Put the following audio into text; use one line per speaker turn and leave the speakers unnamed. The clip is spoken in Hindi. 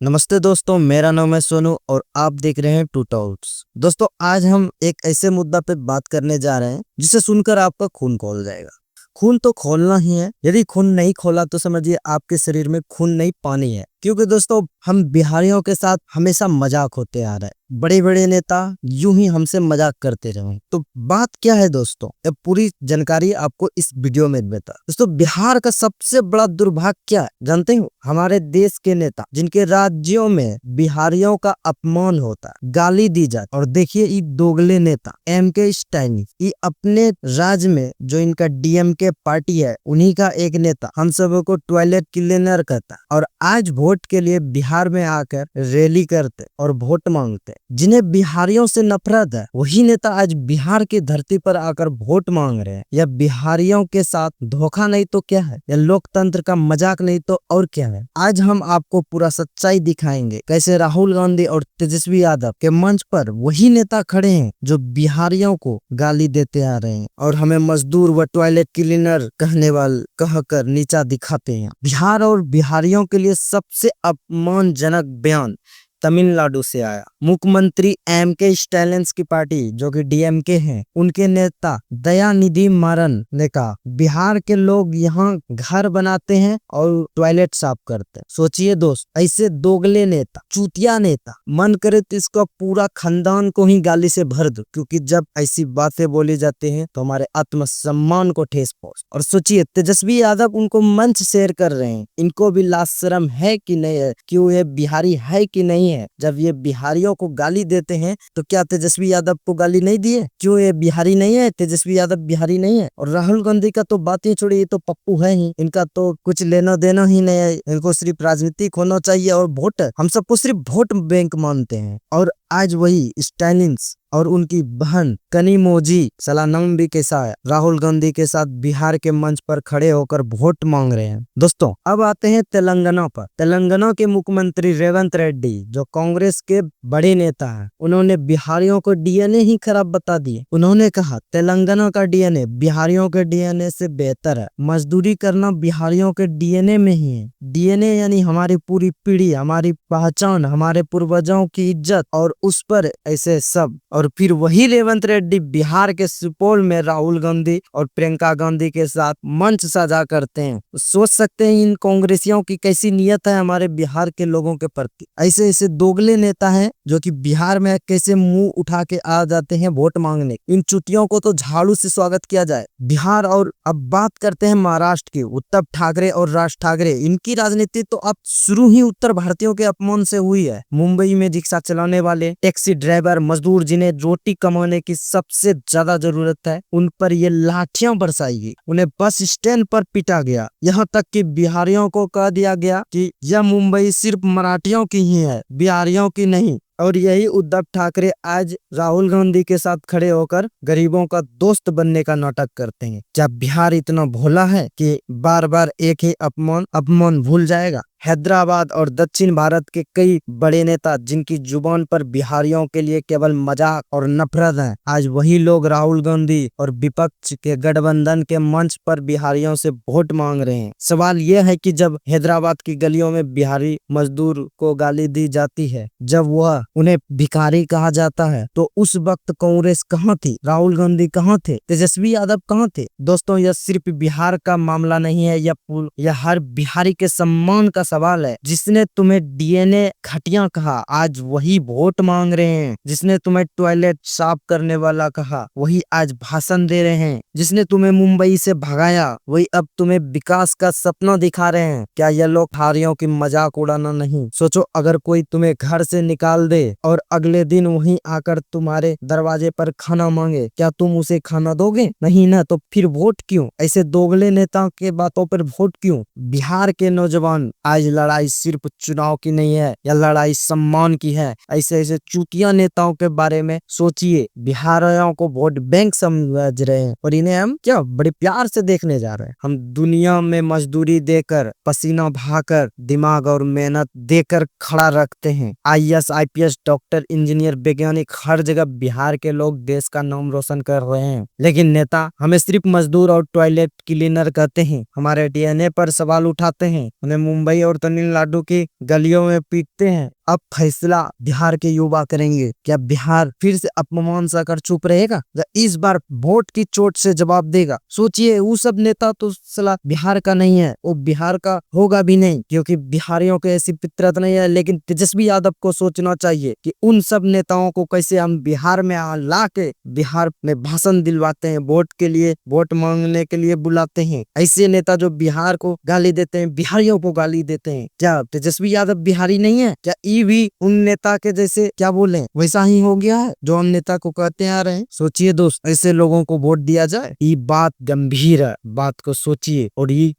नमस्ते दोस्तों, मेरा नाम है सोनू और आप देख रहे हैं टू टॉक्स। दोस्तों, आज हम एक ऐसे मुद्दा पे बात करने जा रहे हैं जिसे सुनकर आपका खून खौल जाएगा। खून तो खोलना ही है। यदि खून नहीं खोला तो समझिए आपके शरीर में खून नहीं, पानी है। क्योंकि दोस्तों, हम बिहारियों के साथ हमेशा मजाक होते आ रहा है। बड़े बड़े नेता यूं ही हमसे मजाक करते रहे। तो बात क्या है दोस्तों, ये पूरी जानकारी आपको इस वीडियो में देता। दोस्तों, बिहार का सबसे बड़ा दुर्भाग्य क्या है जानते हो? हमारे देश के नेता जिनके राज्यों में बिहारियों का अपमान होता है, गाली दी जाती। और देखिए, ये दोगले नेता एम.के. स्टैलिन, ये अपने राज्य में जो इनका डीएमके पार्टी है, उन्हीं का एक नेता हम सबों को टॉयलेट क्लीनर कहता है। और आज वोट के लिए बिहार में आकर रैली करते और वोट मांगते। जिन्हें बिहारियों से नफरत है, वही नेता आज बिहार की धरती पर आकर वोट मांग रहे हैं। यह बिहारियों के साथ धोखा नहीं तो क्या है? यह लोकतंत्र का मजाक नहीं तो और क्या है? आज हम आपको पूरा सच्चाई दिखाएंगे, कैसे राहुल गांधी और तेजस्वी यादव के मंच पर वही नेता खड़े हैं जो बिहारियों को गाली देते आ रहे हैं और हमें मजदूर व टॉयलेट क्लीनर कहकर नीचा दिखाते हैं। बिहार और बिहारियों के लिए सबसे अपमानजनक बयान तमिलनाडु से आया। मुख्यमंत्री एम.के. स्टैलिन की पार्टी जो कि डीएमके हैं, उनके नेता दयानिधि मारन ने कहा, बिहार के लोग यहाँ घर बनाते हैं और टॉयलेट साफ करते हैं। सोचिए दोस्त, ऐसे दोगले नेता, चूतिया नेता, मन करे तो इसका पूरा खानदान को ही गाली से भर दो। क्योंकि जब ऐसी बातें बोली जाती हैं तो हमारे आत्मसम्मान को ठेस पहुंच। और सोचिए, तेजस्वी यादव उनको मंच शेयर कर रहे हैं। इनको भी लाज शर्म है कि नहीं है? क्यों ये बिहारी है कि नहीं है? जब ये बिहारियों को गाली देते हैं तो क्या तेजस्वी यादव को गाली नहीं दिए? क्यों ये बिहारी नहीं है? तेजस्वी यादव बिहारी नहीं है? और राहुल गांधी का तो बात ही छोड़िए, ये तो पप्पू है ही। इनका तो कुछ लेना देना ही नहीं है। इनको सिर्फ राजनीतिक होना चाहिए और वोट, हम सबको सिर्फ वोट बैंक मानते हैं। और आज वही स्टैलिन और उनकी बहन कनिमोझी सलानम्बी के साथ राहुल गांधी के साथ बिहार के मंच पर खड़े होकर वोट मांग रहे हैं। दोस्तों, अब आते हैं तेलंगाना पर। तेलंगाना के मुख्यमंत्री रेवंत रेड्डी जो कांग्रेस के बड़े नेता हैं, उन्होंने बिहारियों को डीएनए ही खराब बता दिए। उन्होंने कहा, तेलंगाना का डीएनए बिहारियों के डीएनए से बेहतर है। मजदूरी करना बिहारियों के डीएनए में ही है। डीएनए यानी हमारी पूरी पीढ़ी, हमारी पहचान, हमारे पूर्वजों की इज्जत और उस पर ऐसे सब। और फिर वही रेवंत रेड्डी बिहार के सुपौल में राहुल गांधी और प्रियंका गांधी के साथ मंच साझा करते हैं। सोच सकते हैं इन कांग्रेसियों की कैसी नियत है हमारे बिहार के लोगों के प्रति। ऐसे ऐसे दोगले नेता हैं जो कि बिहार में कैसे मुंह उठा के आ जाते हैं वोट मांगने। इन चुटियों को तो झाड़ू से स्वागत किया जाए। बिहार। और अब बात करते हैं महाराष्ट्र की। उद्धव ठाकरे और राज ठाकरे, इनकी राजनीति तो अब शुरू ही उत्तर भारतीयों के अपमान से हुई है। मुंबई में रिक्शा चलाने वाले, टैक्सी ड्राइवर, मजदूर जिन्हें रोटी कमाने की सबसे ज्यादा जरूरत है, उन पर ये लाठियां बरसाई गई। उन्हें बस स्टैंड पर पीटा गया। यहाँ तक कि बिहारियों को कह दिया गया कि यह मुंबई सिर्फ मराठियों की ही है, बिहारियों की नहीं। और यही उद्धव ठाकरे आज राहुल गांधी के साथ खड़े होकर गरीबों का दोस्त बनने का नाटक करते हैं। जब बिहार इतना भोला है कि बार बार एक ही अपमान भूल जाएगा। हैदराबाद और दक्षिण भारत के कई बड़े नेता जिनकी जुबान पर बिहारियों के लिए केवल मजाक और नफरत है, आज वही लोग राहुल गांधी और विपक्ष के गठबंधन के मंच पर बिहारियों से वोट मांग रहे हैं। सवाल यह है कि जब हैदराबाद की गलियों में बिहारी मजदूर को गाली दी जाती है, जब वह उन्हें भिखारी कहा जाता है, तो उस वक्त कांग्रेस कहाँ थी? राहुल गांधी कहाँ थे? तेजस्वी यादव कहाँ थे? दोस्तों, यह सिर्फ बिहार का मामला नहीं है, यह हर बिहारी के सम्मान का सवाल है। जिसने तुम्हें डीएनए घटिया कहा, आज वही वोट मांग रहे हैं। जिसने तुम्हें टॉयलेट साफ करने वाला कहा, वही आज भाषण दे रहे हैं। जिसने तुम्हें मुंबई से भगाया, वही अब तुम्हें विकास का सपना दिखा रहे हैं। क्या यह लोग हारियों की मजाक उड़ाना नहीं? सोचो, अगर कोई तुम्हें घर से निकाल दे और अगले दिन वहीं आकर तुम्हारे दरवाजे पर खाना मांगे, क्या तुम उसे खाना दोगे? नहीं ना। तो फिर वोट क्यों? ऐसे दोगले नेताओं के बातों पर वोट क्यों? बिहार के नौजवान, आज लड़ाई सिर्फ चुनाव की नहीं है, यह लड़ाई सम्मान की है। ऐसे ऐसे चूतिया नेताओं के बारे में सोचिए। बिहारियों को वोट बैंक समझ रहे हैं और इन्हें हम क्या बड़े प्यार से देखने जा रहे हैं। हम दुनिया में मजदूरी देकर, पसीना बहाकर, दिमाग और मेहनत देकर खड़ा रखते हैं। आईएएस, आईपीएस, डॉक्टर, इंजीनियर, वैज्ञानिक, हर जगह बिहार के लोग देश का नाम रोशन कर रहे हैं। लेकिन नेता हमें सिर्फ मजदूर और टॉयलेट क्लीनर कहते हैं, हमारे डीएनए पर सवाल उठाते हैं, उन्हें मुंबई और और तमिलनाडु की गलियों में पीटते हैं। अब फैसला बिहार के युवा करेंगे। क्या बिहार फिर से अपमान सा कर चुप रहेगा या इस बार वोट की चोट से जवाब देगा? सोचिए, वो सब नेता तो सला बिहार का नहीं है, वो बिहार का होगा भी नहीं, क्योंकि बिहारियों के ऐसी फितरत नहीं है। लेकिन तेजस्वी यादव को सोचना चाहिए कि उन सब नेताओं को कैसे हम बिहार में ला के बिहार में भाषण दिलवाते हैं, वोट के लिए, वोट मांगने के लिए बुलाते हैं। ऐसे नेता जो बिहार को गाली देते हैं, बिहारियों को गाली देते हैं। क्या तेजस्वी यादव बिहारी नहीं है? क्या ये भी उन नेता के जैसे क्या बोले वैसा ही हो गया है जो हम नेता को कहते आ रहे हैं? सोचिए दोस्त, ऐसे लोगों को वोट दिया जाए? ये बात गंभीर है, बात को सोचिए और ये